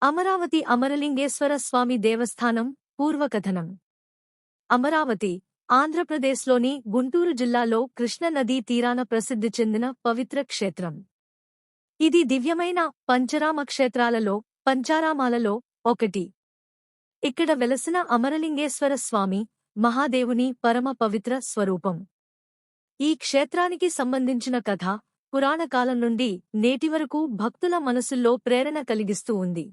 అమరావతి అమరలింగేశ్వర స్వామి దేవస్థానం పూర్వకథనం. అమరావతి ఆంధ్రప్రదేశ్లోని గుంటూరు జిల్లాలో కృష్ణనదీ తీరాన ప్రసిద్ధి చెందిన పవిత్ర క్షేత్రం. ఇది దివ్యమైన పంచరామ క్షేత్రాలలో పంచారామాలలో ఒకటి. ఇక్కడ వెలసిన అమరలింగేశ్వర స్వామి మహాదేవుని పరమ పవిత్ర స్వరూపం. ఈ క్షేత్రానికి సంబంధించిన కథ పురాణకాలం నుండి నేటివరకు భక్తుల మనసుల్లో ప్రేరణ కలిగిస్తూ ఉంది.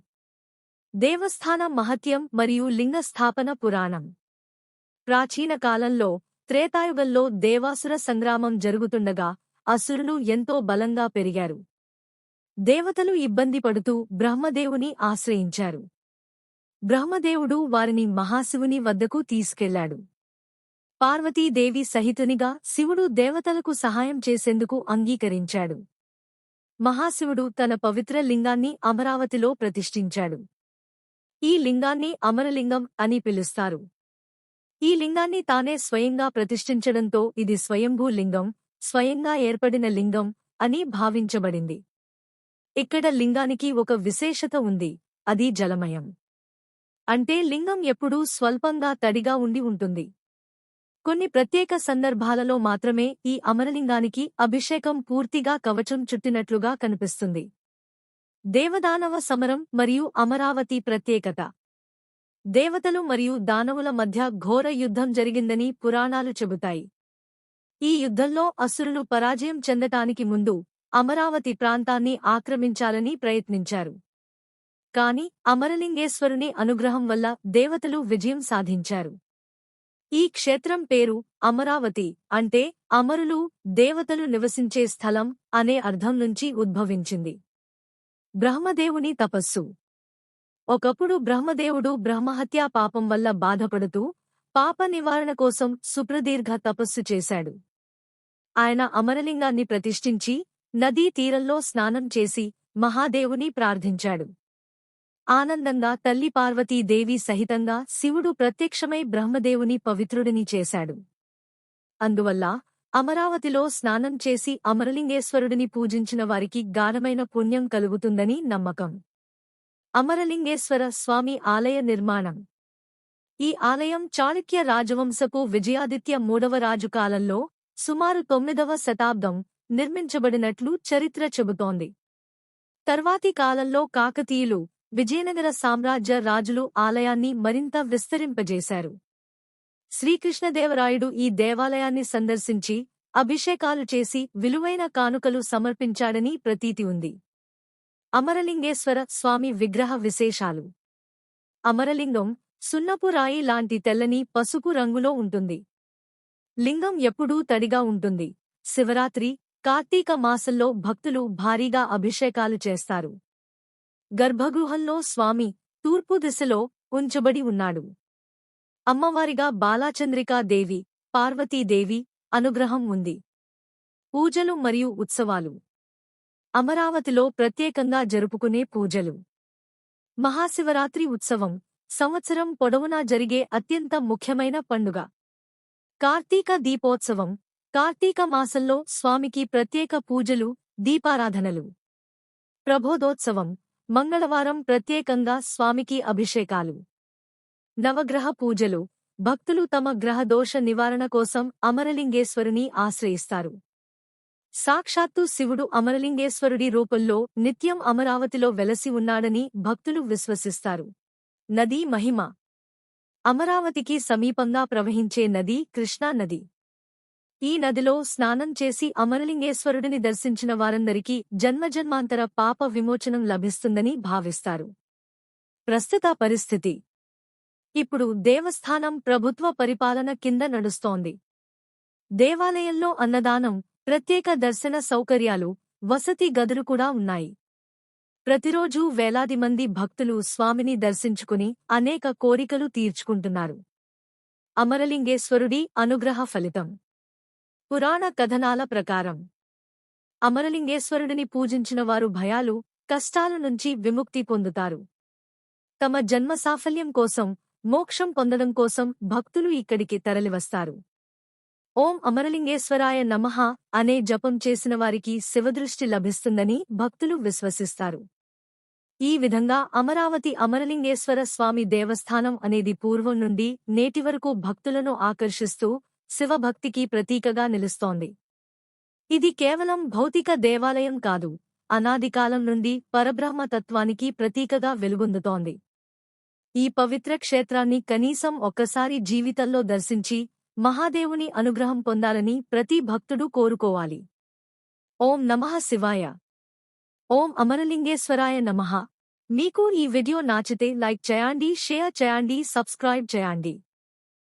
దేవస్థాన మహత్యం మరియు లింగ స్థాపన పురాణం. ప్రాచీన కాలంలో త్రేతాయుగంలో దేవాసుర సంగ్రామం జరుగుతుండగా అసురులు ఎంతో బలంగా పెరిగారు. దేవతలు ఇబ్బంది పడుతూ బ్రహ్మదేవుని ఆశ్రయించారు. బ్రహ్మదేవుడు వారిని మహాశివుని వద్దకు తీసుకెళ్లాడు. పార్వతీదేవి సహితునిగా శివుడు దేవతలకు సహాయం చేసేందుకు అంగీకరించాడు. మహాశివుడు తన పవిత్ర లింగాన్ని అమరావతిలో ప్రతిష్ఠించాడు. ఈ లింగాన్ని అమరలింగం అని పిలుస్తారు. ఈ లింగాన్ని తానే స్వయంగా ప్రతిష్ఠించడంతో ఇది స్వయంభూ లింగం, స్వయంగా ఏర్పడిన లింగం అని భావించబడింది. ఇక్కడ లింగానికి ఒక విశేషత ఉంది, అది జలమయం. అంటే లింగం ఎప్పుడూ స్వల్పంగా తడిగా ఉండి ఉంటుంది. కొన్ని ప్రత్యేక సందర్భాలలో మాత్రమే ఈ అమరలింగానికి అభిషేకం పూర్తిగా కవచం చుట్టినట్లుగా కనిపిస్తుంది. దేవదానవ సమరం మరియు అమరావతి ప్రత్యేకత. దేవతలు మరియు దానవుల మధ్య ఘోర యుద్ధం జరిగిందని పురాణాలు చెబుతాయి. ఈ యుద్ధంలో అసురులు పరాజయం చెందటానికి ముందు అమరావతి ప్రాంతాన్ని ఆక్రమించాలని ప్రయత్నించారు. కాని అమరలింగేశ్వరుని అనుగ్రహం వల్ల దేవతలు విజయం సాధించారు. ఈ క్షేత్రం పేరు అమరావతి అంటే అమరులు, దేవతలు నివసించే స్థలం అనే అర్థం నుంచి ఉద్భవించింది. బ్రహ్మదేవుని తపస్సు. ఒకప్పుడు బ్రహ్మదేవుడు బ్రహ్మహత్యా పాపం వల్ల బాధపడుతూ పాప నివారణ కోసం సుప్రదీర్ఘ తపస్సు చేశాడు. ఆయన అమరలింగాన్ని ప్రతిష్ఠించి నదీ తీరంలో స్నానం చేసి మహాదేవుని ప్రార్థించాడు. ఆనందంగా తల్లి పార్వతీదేవి సహితంగా శివుడు ప్రత్యక్షమై బ్రహ్మదేవుని పవిత్రుడిని చేశాడు. అందువల్ల అమరావతిలో స్నానం చేసి అమరలింగేశ్వరుడిని పూజించిన వారికి గాఢమైన పుణ్యం కలుగుతుందని నమ్మకం. అమరలింగేశ్వర స్వామి ఆలయ నిర్మాణం. ఈ ఆలయం చాళుక్య రాజవంశపు విజయాదిత్య మూడవ రాజు కాలంలో సుమారు 9వ శతాబ్దం నిర్మించబడినట్లు చరిత్ర చెబుతోంది. తర్వాతి కాలంలో కాకతీయులు, విజయనగర సామ్రాజ్య రాజులు ఆలయాన్ని మరింత విస్తరింపజేశారు. శ్రీకృష్ణదేవరాయుడు ఈ దేవాలయాన్ని సందర్శించి అభిషేకాలు చేసి విలువైన కానుకలు సమర్పించాడని ప్రతీతి ఉంది. అమరలింగేశ్వర స్వామి విగ్రహ విశేషాలు. అమరలింగం సున్నపు రాయి లాంటి తెల్లని పసుపు రంగులో ఉంటుంది. లింగం ఎప్పుడూ తడిగా ఉంటుంది. శివరాత్రి, కార్తీక మాసంలో భక్తులు భారీగా అభిషేకాలు చేస్తారు. గర్భగృహంలో స్వామి తూర్పు దిశలో ఉంచబడి ఉన్నాడు. అమ్మవారిగా బాలాచంద్రికాదేవి, పార్వతీదేవి అనుగ్రహం ఉంది. పూజలు మరియు ఉత్సవాలు. అమరావతిలో ప్రత్యేకంగా జరుపుకునే పూజలు. మహాశివరాత్రి ఉత్సవం సంవత్సరం పొడవునా జరిగే అత్యంత ముఖ్యమైన పండుగ. కార్తీక దీపోత్సవం కార్తీక మాసంలో స్వామికి ప్రత్యేక పూజలు, దీపారాధనలు. ప్రబోధోత్సవం మంగళవారం ప్రత్యేకంగా స్వామికి అభిషేకాలు. నవగ్రహ పూజలు భక్తులు తమ గ్రహ దోష నివారణ కోసం అమరలింగేశ్వరుని ఆశ్రయిస్తారు. సాక్షాత్తు శివుడు అమరలింగేశ్వరుడి రూపంలో నిత్యం అమరావతిలో వెలసి ఉన్నాడని భక్తులు విశ్వసిస్తారు. నదీ మహిమ. అమరావతికి సమీపంగా ప్రవహించే నది కృష్ణా నది. ఈ నదిలో స్నానం చేసి అమరలింగేశ్వరుడిని దర్శించిన వారందరికీ జన్మజన్మాంతర పాప విమోచనం లభిస్తుందని భావిస్తారు. ప్రస్తుత పరిస్థితి. ఇప్పుడు దేవస్థానం ప్రభుత్వ పరిపాలన కింద నడుస్తోంది. దేవాలయంలో అన్నదానం, ప్రత్యేక దర్శన సౌకర్యాలు, వసతి గదులు కూడా ఉన్నాయి. ప్రతిరోజూ వేలాది మంది భక్తులు స్వామిని దర్శించుకుని అనేక కోరికలు తీర్చుకుంటున్నారు. అమరలింగేశ్వరుడి అనుగ్రహ ఫలితం. పురాణ కథనాల ప్రకారం అమరలింగేశ్వరుడిని పూజించిన వారు భయాలు, కష్టాల నుంచి విముక్తి పొందుతారు. తమ జన్మ సాఫల్యం కోసం, మోక్షం పొందడం కోసం భక్తులు ఇక్కడికి తరలివస్తారు. ఓం అమరలింగేశ్వరాయ నమః అనే జపం చేసిన వారికి శివదృష్టి లభిస్తుందని భక్తులు విశ్వసిస్తారు. ఈ విధంగా అమరావతి అమరలింగేశ్వర స్వామి దేవస్థానం అనేది పూర్వం నుండి నేటి వరకు భక్తులను ఆకర్షిస్తూ శివభక్తికి ప్రతీకగా నిలుస్తోంది. ఇది కేవలం భౌతిక దేవాలయం కాదు, అనాదికాలం నుండి పరబ్రహ్మ తత్వానికి ప్రతీకగా వెలుగొందుతోంది. ఈ పవిత్ర క్షేత్రాన్ని కనీసం ఒక్కసారి జీవితంలో దర్శించి మహాదేవుని అనుగ్రహం పొందాలని ప్రతి భక్తుడు కోరుకోవాలి. ఓం నమః శివాయ. ఓం అమరలింగేశ్వరాయ నమః. మీకు ఈ వీడియో నచ్చితే లైక్ చేయండి, షేర్ చేయండి, సబ్స్క్రైబ్ చేయండి.